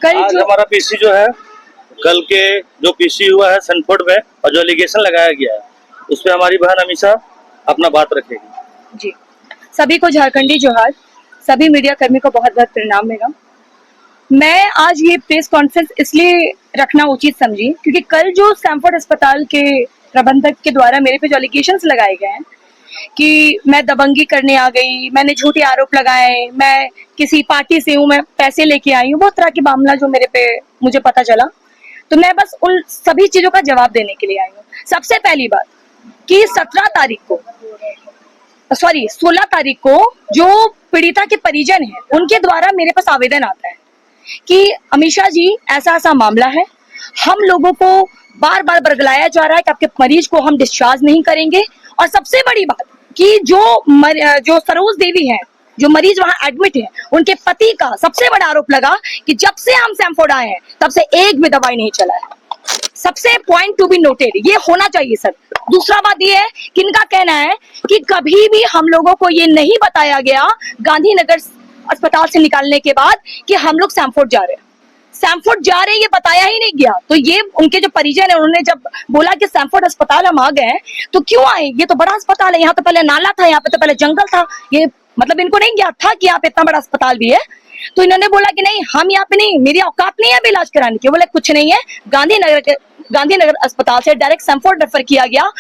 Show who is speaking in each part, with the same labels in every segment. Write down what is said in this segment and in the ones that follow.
Speaker 1: कल
Speaker 2: आज
Speaker 1: जो
Speaker 2: हमारा पीसी जो है, कल के जो पीसी हुआ है सनफोर्ड में और जो एलिगेशन लगाया गया है उस पर हमारी बहन हमेशा अपना बात रखेगी।
Speaker 1: जी, सभी को झारखंडी जोहार, सभी मीडिया कर्मी को बहुत बहुत प्रणाम मेरा। मैं आज ये प्रेस कॉन्फ्रेंस इसलिए रखना उचित समझी क्योंकि कल जो सैमफोर्ड अस्पताल के प्रबंधक के द्वारा मेरे पे जो एलिगेशंस लगाए गए हैं कि मैं दबंगी करने आ गई, मैंने झूठे आरोप लगाए, मैं किसी पार्टी से हूँ, मैं पैसे लेके आई हूँ, बहुत तरह के मामला जो मेरे पे मुझे पता चला, तो मैं बस उन सभी चीजों का जवाब देने के लिए आई हूँ। सबसे पहली बात कि 16 तारीख को जो पीड़िता के परिजन है उनके द्वारा मेरे पास आवेदन आता है कि अमीषा जी ऐसा ऐसा मामला है, हम लोगों को बार बार बरगलाया जा रहा है कि आपके मरीज को हम डिस्चार्ज नहीं करेंगे। और सबसे बड़ी बात कि जो सरोज देवी है, जो मरीज वहां एडमिट है, उनके पति का सबसे बड़ा आरोप लगा कि जब से हम सैमफोर्ड आए हैं तब से एक भी दवाई नहीं चला है। सबसे पॉइंट टू बी नोटेड, ये होना चाहिए सर। दूसरा बात ये है कि इनका कहना है कि कभी भी हम लोगों को ये नहीं बताया गया गांधीनगर अस्पताल से निकालने के बाद कि हम लोग सैमफोर्ड जा रहे हैं, सैमफोर्ड जा रहे हैं, ये बताया ही नहीं गया। तो ये उनके जो परिजन है उन्होंने जब बोला कि सैमफोर्ड अस्पताल हम आ गए तो क्यों आए, ये तो बड़ा अस्पताल है, यहाँ तो पहले नाला था, यहाँ पे तो पहले जंगल था, ये मतलब इनको नहीं ज्ञात था कि यहाँ पे इतना बड़ा अस्पताल भी है। तो इन्होंने बोला कि नहीं, हम यहाँ पे नहीं, मेरी औकात नहीं है अभी इलाज कराने की। बोले कुछ नहीं है, गांधीनगर अस्पताल से डायरेक्ट सैमफोर्ड रेफर किया गया।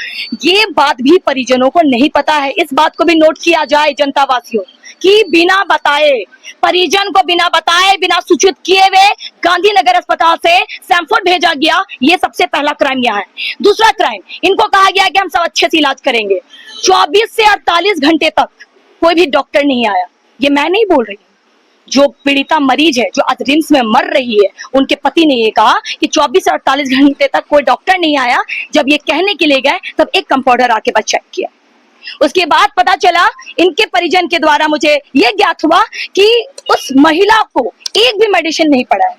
Speaker 1: ये बात भी परिजनों को नहीं पता है, इस बात को भी नोट किया जाए जनता वासियों कि बिना बताए, परिजन को बिना बताए, बिना सूचित किए हुए गांधीनगर अस्पताल से सैमफोर्ड भेजा गया। ये सबसे पहला क्राइम यहाँ है। दूसरा क्राइम, इनको कहा गया कि हम सब अच्छे से इलाज करेंगे, 24 से 48 घंटे तक कोई भी डॉक्टर नहीं आया। ये मैं नहीं बोल रही, जो पीड़िता मरीज है जो आज रिम्स में मर रही है, उनके पति ने ये कहा कि 24 से 48 घंटे तक कोई डॉक्टर नहीं आया। जब ये कहने के लिए गए तब एक कंपाउंडर आके बस चेक किया। उसके बाद पता चला, इनके परिजन के द्वारा मुझे ये ज्ञात हुआ कि उस महिला को एक भी मेडिसिन नहीं पड़ा है।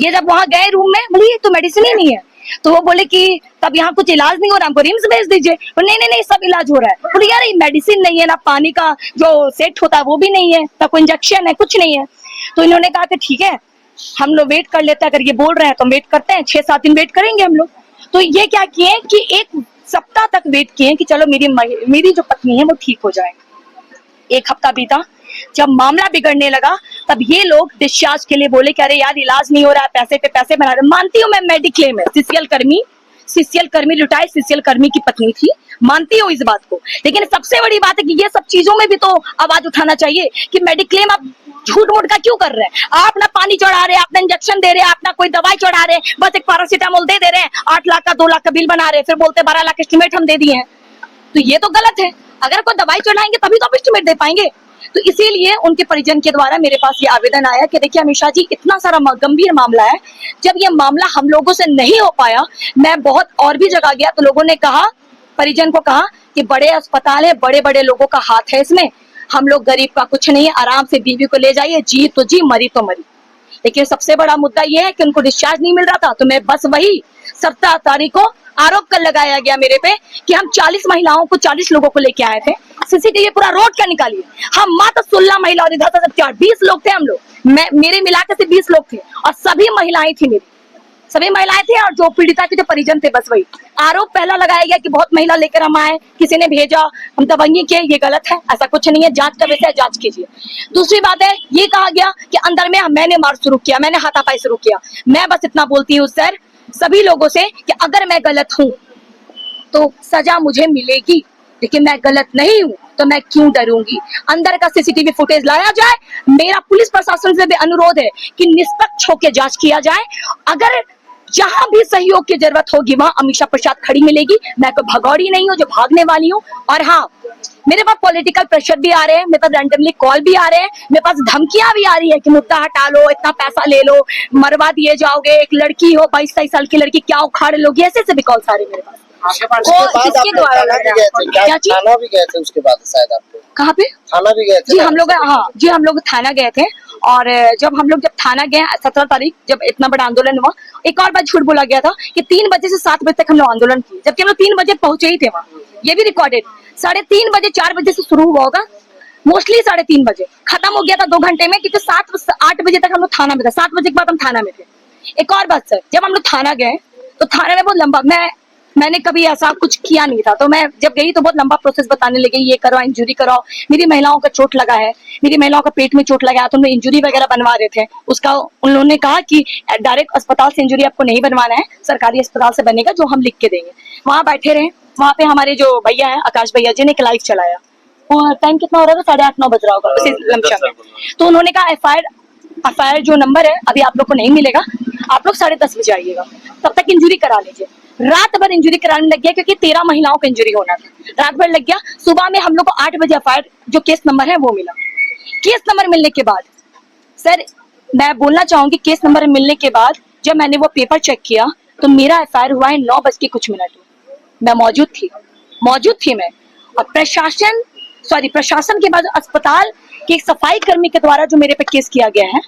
Speaker 1: ये जब वहां गए रूम में, बोली तो मेडिसिन ही नहीं है। तो वो बोले कि तब यहाँ कुछ इलाज नहीं हो रहा, हमको रिम्स भेज दीजिए। नहीं नहीं नहीं, सब इलाज हो रहा है। बोले यार, मेडिसिन नहीं है, ना पानी का जो सेट होता है वो भी नहीं है, ना कोई इंजेक्शन है, कुछ नहीं है। तो इन्होंने कहा कि ठीक है, हम लोग वेट कर लेते हैं, अगर ये बोल रहे हैं तो वेट करते हैं, 6-7 दिन वेट करेंगे हम लोग। तो ये क्या किए कि 1 सप्ताह तक वेट किए कि चलो मेरी जो पत्नी है वो ठीक हो जाए। 1 हफ्ता बीता, जब मामला बिगड़ने लगा तब ये लोग डिस्चार्ज के लिए बोले कि अरे यार इलाज नहीं हो रहा है, पैसे पे पैसे बना रहे। मानती हूँ मैं, मेडिक्लेम है, सीसीएल कर्मी रिटायर्ड सीसीएल कर्मी की पत्नी थी, मानती हूँ इस बात को। लेकिन सबसे बड़ी बात है कि ये सब चीजों में भी तो आवाज उठाना चाहिए कि मेडिक्लेम आप झूठ मूठ का क्यों कर रहे हैं। आप ना पानी चढ़ा रहे हैं, आप ना इंजेक्शन दे रहे हैं, आप ना कोई दवाई चढ़ा रहे हैं, बस एक पैरासीटामोल दे रहे हैं, 8 लाख का 2 लाख का बिल बना रहे हैं, फिर बोलते 12 लाख एस्टिमेट हम दे दिए हैं। तो ये तो गलत है। अगर कोई दवाई चढ़ाएंगे तभी तो आप एस्टिमेट दे पाएंगे। तो इसीलिए उनके परिजन के द्वारा मेरे पास ये आवेदन आया कि देखिए अमीषा जी, इतना सारा गंभीर मामला है, जब ये मामला हम लोगों से नहीं हो पाया, मैं बहुत और भी जगह गया तो लोगों ने कहा, परिजन को कहा कि बड़े अस्पताल है, बड़े बड़े लोगों का हाथ है इसमें, हम लोग गरीब का कुछ नहीं है, आराम से बीवी को ले जाइए, जी तो जी, मरी तो मरी। लेकिन सबसे बड़ा मुद्दा ये है कि उनको डिस्चार्ज नहीं मिल रहा था। तो मैं बस वही 17 तारीख को आरोप कर लगाया गया मेरे पे कि हम 40 महिलाओं को, 40 लोगों को लेके आए थे। सीसीटीवी पूरा रोड का निकालिए, हम मात्र 16 महिला और इधर से 20 लोग थे हम लोग, मेरे मिलाकर से 20 लोग थे और सभी महिलाएं थी, मेरी सभी महिलाएं थी और जो पीड़िता के जो परिजन थे, बस वही आरोप पहला लगाया गया कि बहुत महिला लेकर हम आए, किसी ने भेजा, हम दबंगी किए। ये गलत है, ऐसा कुछ नहीं है, जांच का विषय है, जांच कीजिए। दूसरी बात है, ये कहा गया कि अंदर में मैंने मार शुरू किया, मैंने हाथापाई शुरू किया। मैं बस इतना बोलती हूँ सर सभी लोगों से कि अगर मैं गलत हूँ तो सजा मुझे मिलेगी, लेकिन मैं गलत नहीं हूँ तो मैं क्यों डरूंगी। अंदर का सीसीटीवी फुटेज लाया जाए। मेरा पुलिस प्रशासन से भी अनुरोध है कि निष्पक्ष होकर जांच किया जाए। अगर जहां भी सहयोग की जरूरत होगी वहां अमीषा प्रसाद खड़ी मिलेगी। मैं कोई भगौड़ी नहीं हूँ जो भागने वाली हूँ। और हाँ, मेरे पास पॉलिटिकल प्रेशर भी आ रहे हैं, मेरे पास रैंडमली कॉल भी आ रहे हैं, मेरे पास धमकियां भी आ रही है कि मुद्दा हटा लो, इतना पैसा ले लो, मरवा दिए जाओगे, एक लड़की हो 22-23 साल की लड़की, क्या उखाड़ लोगी, ऐसे भी कॉल सारे मेरे पास।
Speaker 3: किसके द्वारा थाना भी गए थे उसके बाद शायद आप लोग
Speaker 1: कहाँ पे
Speaker 3: थाना भी गए थे?
Speaker 1: जी हम लोग, हाँ जी, हम लोग थाना गए थे। और जब थाना गए 17 तारीख, जब इतना बड़ा आंदोलन हुआ, एक और बात झूठ बोला गया था कि 3 बजे से 7 बजे तक हम लोग आंदोलन किए, जबकि हम लोग 3 बजे पहुंचे ही थे वहाँ, ये भी रिकॉर्डेड। 3:30 बजे 4 बजे से शुरू हुआ होगा, मोस्टली 3:30 बजे खत्म हो गया था 2 घंटे में, क्योंकि 7-8 बजे तक हम लोग थाना में थे। 7 बजे के बाद हम थाना में थे। एक और बात सर, जब हम लोग थाना गए तो थाना में बहुत लंबा, मैंने कभी ऐसा कुछ किया नहीं था, तो मैं जब गई तो बहुत लंबा प्रोसेस बताने लगे, ये करो, इंजरी कराओ। मेरी महिलाओं का चोट लगा है, मेरी महिलाओं का पेट में चोट लगा है, तो उन्हें इंजरी वगैरह बनवा रहे थे। उसका उन्होंने कहा कि डायरेक्ट अस्पताल से इंजरी आपको नहीं बनवाना है, सरकारी अस्पताल से बनेगा, जो हम लिख के देंगे। वहां बैठे रहे, वहां पे हमारे जो भैया है आकाश भैया जी ने एक लाइव चलाया, और टाइम कितना हो रहा था, 8:30-9 बज रहा होगा उसी लमसम में। तो उन्होंने कहा एफआईआर जो नंबर है अभी आप लोग को नहीं मिलेगा, आप लोग 10:30 बजे आइएगा, तब तक इंजरी करा लीजिए। रात भर इंजरी कराने लग गया, क्योंकि 13 महिलाओं का इंजरी होना था। रात भर लग गया। सुबह में हम लोग को 8 बजे एफआईआर जो केस नंबर है वो मिला। केस नंबर मिलने के बाद सर मैं बोलना चाहूंगी, केस नंबर मिलने के बाद जब मैंने वो पेपर चेक किया तो मेरा एफआईआर हुआ है 9 बज के कुछ मिनट में। मैं मौजूद थी मैं। और प्रशासन के बाद अस्पताल के एक सफाई कर्मी के द्वारा जो मेरे पे केस किया गया है,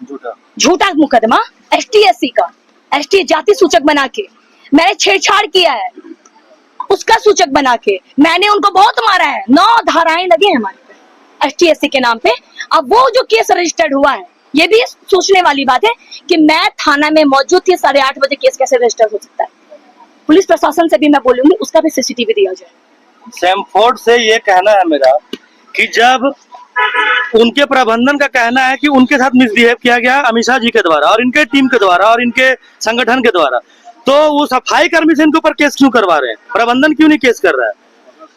Speaker 1: झूठा मुकदमा, ST/SC का, ST जाति सूचक बना के मैंने छेड़छाड़ किया है, उसका सूचक बना के मैंने उनको बहुत मारा है। 9 धाराएं लगी हैं हमारे पे ST/SC के नाम पे। अब वो जो केस रजिस्टर्ड हुआ है, ये भी सोचने वाली बात है कि मैं थाना में मौजूद थी, 8:30 बजे केस कैसे रजिस्टर हो सकता है। पुलिस प्रशासन से भी मैं बोलूंगी उसका भी CCTV दिया जाए।
Speaker 2: सैमफोर्ड से ये कहना है मेरा कि जब उनके प्रबंधन का कहना है कि उनके साथ मिसबिहेव किया गया अमीषा जी के द्वारा और इनके टीम के द्वारा और इनके संगठन के द्वारा, तो वो सफाई कर्मी से इनके ऊपर केस क्यों करवा रहे हैं? प्रबंधन क्यों नहीं केस कर रहा है?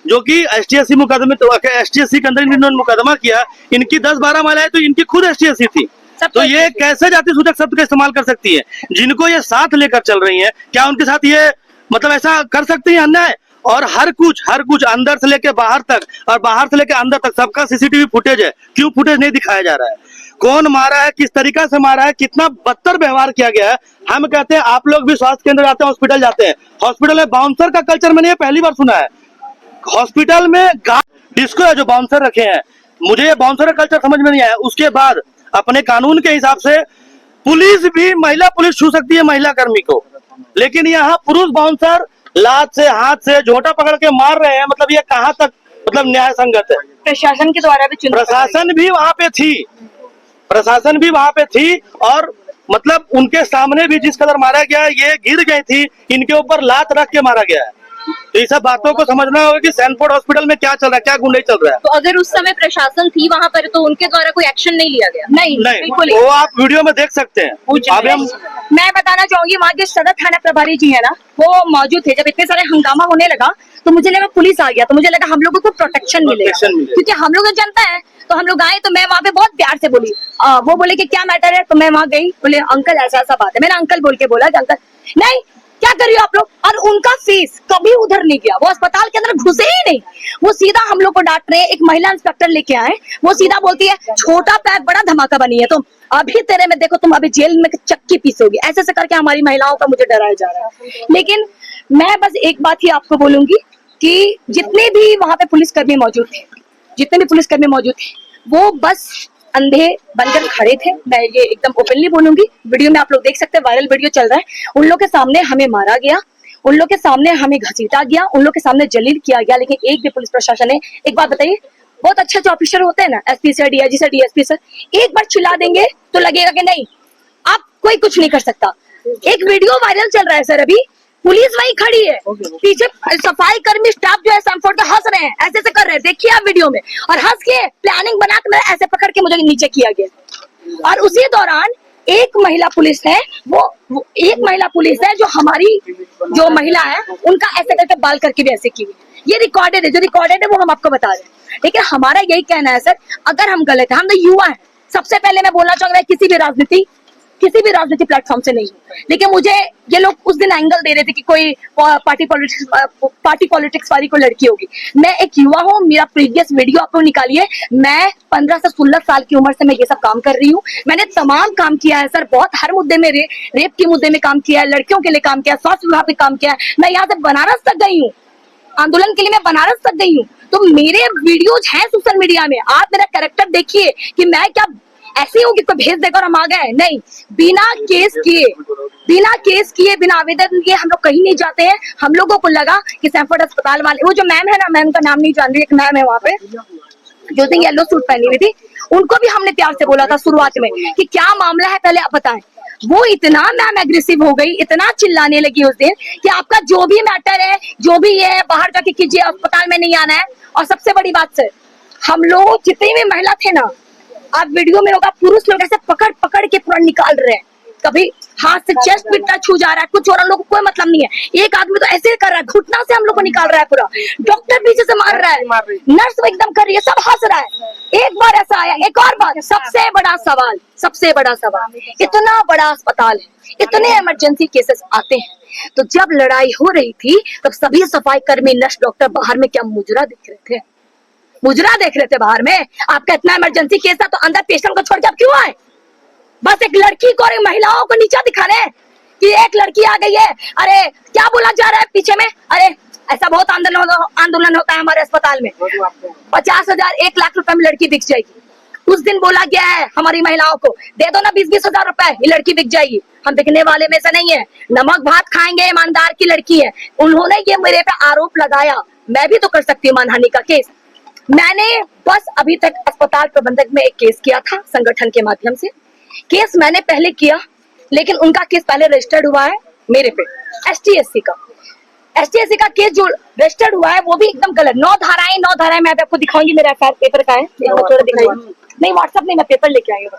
Speaker 2: जो कि ST/SC मुकदमे, तो ST/SC के अंदर इन्होंने मुकदमा किया, इनकी 10-12 महिलाएं तो इनकी खुद ST/SC थी, तो ये कैसे जाति सूचक शब्द का इस्तेमाल कर सकती है? जिनको ये साथ लेकर चल रही है, क्या उनके साथ ये मतलब ऐसा कर सकती है अन्याय? और हर कुछ अंदर से लेके बाहर तक और बाहर से लेके अंदर तक सबका CCTV फुटेज है। क्यों फुटेज नहीं दिखाया जा रहा है? कौन मारा है, किस तरीका से मारा है, कितना बदतर व्यवहार किया गया है। हम कहते हैं, आप लोग भी स्वास्थ्य केंद्र जाते हैं, हॉस्पिटल जाते हैं, हॉस्पिटल में बाउंसर का कल्चर मैंने ये पहली बार सुना है। हॉस्पिटल में डिस्को है जो बाउंसर रखे हैं, मुझे ये बाउंसर का कल्चर समझ में नहीं आया। उसके बाद अपने कानून के हिसाब से पुलिस भी, महिला पुलिस छू सकती है महिला कर्मी को, लेकिन यहाँ पुरुष बाउंसर लात से, हाथ से झोंटा पकड़ के मार रहे हैं। मतलब ये कहाँ तक मतलब न्याय संगत है?
Speaker 1: प्रशासन के द्वारा भी
Speaker 2: प्रशासन भी वहां पे थी और मतलब उनके सामने भी जिस कदर मारा गया, ये गिर गई थी, इनके ऊपर लात रख के मारा गया है। तो ये सब बातों को समझना होगा कि सैनफोर्ड हॉस्पिटल में क्या चल रहा है, क्या गुंडई चल रहा है।
Speaker 4: तो अगर उस समय प्रशासन थी वहां पर तो उनके द्वारा कोई एक्शन नहीं लिया गया?
Speaker 1: नहीं, बिल्कुल
Speaker 2: वो आप वीडियो में देख सकते हैं। अभी हम
Speaker 1: मैं बताना चाहूंगी, वहाँ के सदर थाना प्रभारी जी है ना, वो मौजूद थे। जब इतने सारे हंगामा होने लगा तो मुझे लगा पुलिस आ गया, तो मुझे लगा हम लोगों को प्रोटेक्शन मिलेगा, क्योंकि हम लोग जनता है। तो हम लोग आए, तो मैं वहाँ पे बहुत प्यार से बोली। वो बोले कि क्या मैटर है, तो मैं वहाँ गई, बोले अंकल ऐसा ऐसा बात है। मैंने अंकल बोल के बोला कि अंकल नहीं, क्या कर रही हो आप लोग? और उनका फेस कभी उधर नहीं गया, वो अस्पताल के अंदर घुसे ही नहीं। वो सीधा हम लोग को डांट रहे हैं। एक महिला इंस्पेक्टर लेके आए, वो सीधा बोलती है, छोटा पैक बड़ा धमाका बनी है तुम, अभी तेरे में देखो, तुम अभी जेल में चक्की पीसोगी। ऐसे ऐसे करके हमारी महिलाओं का मुझे डराया जा रहा है। लेकिन मैं बस एक बात ही आपको बोलूंगी कि जितने भी वहां पे पुलिसकर्मी मौजूद थे, वो बस अंधे बनकर खड़े थे। मैं ये एकदम ओपनली बोलूंगी, वीडियो में आप लोग देख सकते हैं, वायरल वीडियो चल रहा है। उन लोग के सामने हमें मारा गया, उन लोग के सामने हमें घसीटा गया, उन लोग के सामने जलील किया गया, लेकिन एक भी पुलिस प्रशासन ने, एक बात बताइए, बहुत अच्छे जो ऑफिसर होते हैं ना, SP sir, DIG sir, DSP sir, एक बार चिल्ला देंगे तो लगेगा कि नहीं, अब कोई कुछ नहीं कर सकता। एक वीडियो वायरल चल रहा है सर, अभी पुलिस वही खड़ी है, पीछे सफाई कर्मी स्टाफ जो है सैमफोर्ड का हंस रहे हैं, ऐसे ऐसे कर रहे हैं, देखिए आप वीडियो में, और हंस के प्लानिंग बना के मेरा ऐसे पकड़ के मुझे नीचे किया गया। और उसी दौरान एक महिला पुलिस है, वो एक महिला पुलिस है जो हमारी जो महिला है उनका ऐसे करके बाल करके भी ऐसे की हुई। ये रिकॉर्डेड है, जो रिकॉर्डेड है वो हम आपको बता रहे हैं। लेकिन हमारा यही कहना है सर, अगर हम गलत है, हम तो युवा है। सबसे पहले मैं बोलना चाहूंगा, किसी भी राजनीति प्लेटफॉर्म से नहीं हूँ, लेकिन मुझे ये लोग उस दिन एंगल दे रहे थे कि कोई पार्टी पॉलिटिक्स वाली कोई लड़की होगी। मैं एक युवा हूँ, मेरा प्रीवियस वीडियो आप लोग निकालिए, मैं 15 से 16 साल की उम्र से मैं ये सब काम कर रही हूँ। मैंने तमाम काम किया है सर, बहुत हर मुद्दे में, रेप के मुद्दे में काम किया है, लड़कियों के लिए काम किया है, स्वास्थ्य विभाग पे काम किया है। मैं यहाँ से बनारस तक गई हूँ, आंदोलन के लिए मैं बनारस तक गई हूँ। तो मेरे वीडियोज हैं सोशल मीडिया में, आप मेरा कैरेक्टर देखिए कि मैं क्या ऐसी होगी कोई भेज देकर हम आ गए, नहीं। बिना केस किए, बिना आवेदन किए हम लोग कहीं नहीं जाते हैं। हम लोगों को लगा कि सैमफोर्ड अस्पताल वाले, वो जो मैम है ना, मैम का नाम नहीं जान रही, एक मैम है वहाँ पे, जो दिन येलो सूट पहनी हुई थी, उनको भी हमने प्यार से बोला था शुरुआत में कि क्या मामला है पहले आप बताएं। वो इतना मैम एग्रेसिव हो गई, इतना चिल्लाने लगी उस दिन कि आपका जो भी मैटर है, जो भी है, बाहर जाके कीजिए, अस्पताल में नहीं आना है। और सबसे बड़ी बात सर, हम लोग जितनी भी महिला थे ना, आप वीडियो में होगा, पुरुष लोग ऐसे पकड़ पकड़ के पूरा निकाल रहे हैं, कभी हाथ से चेस्ट पे टच हो जा रहा है, कुछ और हम लोग को कोई मतलब नहीं है। एक आदमी तो ऐसे कर रहा है, घुटना से हम लोग को निकाल रहा है पूरा, डॉक्टर पीछे से मार रहा है, नर्स एकदम कर रही है, सब हंस रहा है। एक बार ऐसा आया, एक और बात, सबसे बड़ा सवाल, इतना बड़ा अस्पताल है, इतने इमरजेंसी केसेस आते हैं, तो जब लड़ाई हो रही थी तब सभी सफाई कर्मी, नर्स, डॉक्टर बाहर में क्या मुजरा देख रहे थे, मुजरा देख रहे थे बाहर में। आपका इतना इमरजेंसी केस था तो अंदर पेशेंट को छोड़ के आप क्यों आए? बस एक लड़की को और एक महिलाओं को नीचा दिखाने कि एक लड़की आ गई है, अरे क्या बोला जा रहा है पीछे में, अरे ऐसा बहुत आंदोलन होता है हमारे अस्पताल में, 50,000 1 लाख रुपए में लड़की बिक जाएगी। उस दिन बोला गया है हमारी महिलाओं को, दे दो ना 20-20 हजार रुपए, ये लड़की बिक जाएगी। हम बिकने वाले में से नहीं है, नमक भात खाएंगे, ईमानदार की लड़की है। उन्होंने ये मेरे पे आरोप लगाया, मैं भी तो कर सकती हूँ मानहानि का केस। मैंने बस अभी तक अस्पताल प्रबंधक में एक केस किया था संगठन के माध्यम से, केस मैंने पहले किया, लेकिन उनका केस पहले रजिस्टर्ड हुआ है मेरे पे, एसटीएससी का केस जो रजिस्टर्ड हुआ है वो भी एकदम गलत, 9 धाराएं मैं आपको दिखाऊंगी, मेरा एफआईआर पेपर का है, थोड़ा दिखाइए। नहीं व्हाट्सएप नहीं, मैं पेपर लेके आई हूँ,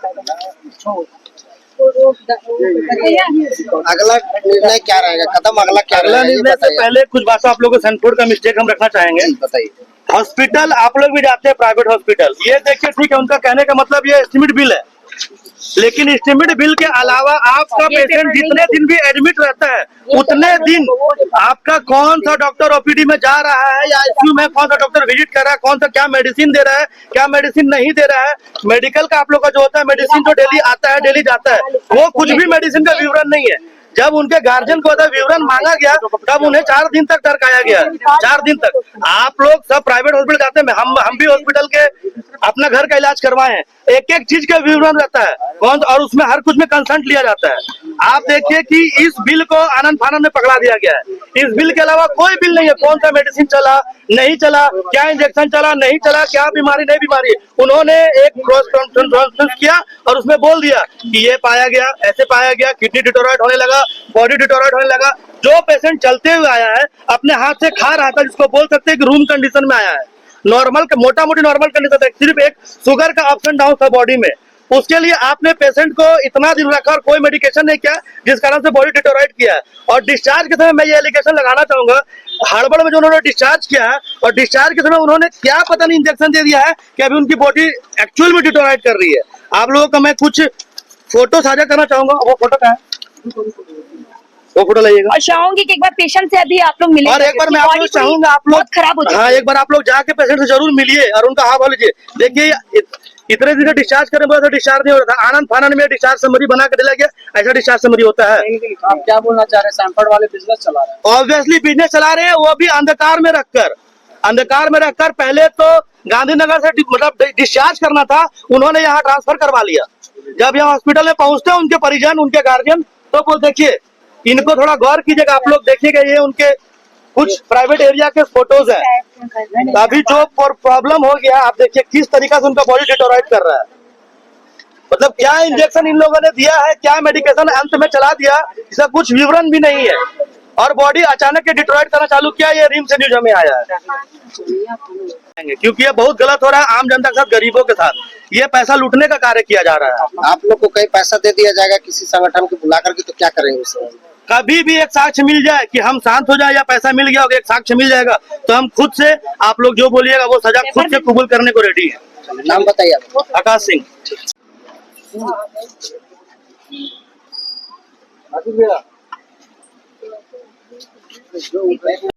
Speaker 3: अगला निर्णय क्या रहेगा, कदम अगला क्या
Speaker 2: अगला
Speaker 3: रहेगा, ये
Speaker 2: निर्णय से
Speaker 3: बताइए।
Speaker 2: पहले कुछ बातों आप लोगों को सैनफोर्ड का मिस्टेक हम रखना चाहेंगे।
Speaker 3: बताइए।
Speaker 2: हॉस्पिटल आप लोग भी जाते हैं, प्राइवेट हॉस्पिटल, ये देखिए ठीक है, उनका कहने का मतलब ये एस्टिमेट बिल है, लेकिन एस्टिमेट बिल के अलावा आपका पेशेंट जितने दिन भी एडमिट रहता है उतने दिन आपका कौन सा डॉक्टर ओपीडी में जा रहा है या आईसीयू में कौन सा डॉक्टर विजिट कर रहा है, कौन सा क्या मेडिसिन दे रहा है, क्या मेडिसिन नहीं दे रहा है, मेडिकल का आप लोग का जो होता है, मेडिसिन जो डेली आता है डेली जाता है, वो कुछ भी मेडिसिन का विवरण नहीं है। जब उनके गार्जियन को विवरण मांगा गया तब उन्हें 4 दिन तक टरकाया गया, 4 दिन तक। आप लोग सब प्राइवेट हॉस्पिटल जाते हैं, हम भी हॉस्पिटल के अपना घर का इलाज करवाए हैं, एक एक चीज का विवरण रहता है कौन, और उसमें हर कुछ में कंसल्ट लिया जाता है। आप देखिए कि इस बिल को आनंद फानंद में पकड़ा दिया गया है, इस बिल के अलावा कोई बिल नहीं है, कौन सा मेडिसिन चला नहीं चला, क्या इंजेक्शन चला नहीं चला, क्या बीमारी नहीं बीमारी। उन्होंने एक क्रॉस कॉन्फ्रेंस किया और उसमें बोल दिया कि ये पाया गया, ऐसे पाया गया, किडनी डिटोरेट होने लगा, बॉडी डिटोरेट होने लगा। जो पेशेंट चलते हुए आया है, अपने हाथ से खा रहा था, जिसको बोल सकते हैं कि रूम कंडीशन में आया है, नॉर्मल मोटा मोटी नॉर्मल कंडीशन था, सिर्फ एक शुगर का अप्स एंड डाउन था बॉडी में, उसके लिए आपने पेशेंट को इतना दिन रखा और कोई मेडिकेशन नहीं किया, जिस कारण से बॉडी डिटोरेट किया है। और डिस्चार्ज के समय मैं ये एलिगेशन लगाना चाहूंगा, हड़बड़ में जो उन्होंने डिस्चार्ज किया है और डिस्चार्ज के समय उन्होंने क्या पता नहीं इंजेक्शन दे दिया है कि अभी उनकी बॉडी एक्चुअल में डिटोरेट कर रही है। आप लोगों का मैं कुछ फोटो साझा करना चाहूंगा, वो फोटो क्या है, वो फोटो लाइएगा।
Speaker 1: और चाहूंगी कि एक बार पेशेंट से अभी आप लोग मिले,
Speaker 2: और एक बार मैं आप लोग चाहूंगा आप लोग
Speaker 1: खराब हो,
Speaker 2: हाँ एक बार आप लोग जाके पेशेंट से जरूर मिलिए और उनका हाल लीजिए। देखिए इतने दिन डिस्चार्ज करने बोला था, डिस्चार्ज नहीं हो रहा था, आनंद फानंद में डिस्चार्ज समरी बना के दिया गया, ऐसा डिस्चार्ज समरी होता है।
Speaker 3: आप क्या बोलना चाह रहे हैं, सैनफोर्ड वाले बिजनेस चला रहे हैं?
Speaker 2: ऑब्वियसली बिजनेस चला रहे हैं, वो भी अंधकार में रखकर पहले तो गांधीनगर से मतलब डिस्चार्ज करना था, उन्होंने यहाँ ट्रांसफर करवा लिया। जब यहाँ हॉस्पिटल में पहुंचते हैं उनके परिजन, उनके गार्जियन, तो वो देखिए इनको थोड़ा गौर कीजिएगा, आप लोग देखिएगा, ये उनके कुछ प्राइवेट एरिया के फोटोज हैं। अभी जो प्रॉब्लम हो गया, आप देखिए किस तरीके से उनका बॉडी डिटोरेट कर रहा है, मतलब क्या इंजेक्शन इन लोगों ने दिया है, क्या मेडिकेशन अंत में चला दिया, इसका कुछ विवरण भी नहीं है, और बॉडी अचानक के डिटोरेट करना चालू किया। ये रिम से न्यूज हमें आया है, क्योंकि ये बहुत गलत हो रहा है आम जनता के साथ, गरीबों के साथ, ये पैसा लूटने का कार्य किया जा रहा है।
Speaker 3: आप लोग को कहीं पैसा दे दिया जाएगा किसी संगठन को बुला करके, तो क्या करेंगे उसमें?
Speaker 2: कभी भी एक साक्ष्य मिल जाए कि हम शांत हो जाए या पैसा मिल गया होगा, एक साक्ष्य मिल जाएगा तो हम खुद से, आप लोग जो बोलिएगा वो सजा खुद से कबूल करने को रेडी है।
Speaker 3: नाम बताइए।
Speaker 2: आकाश सिंह।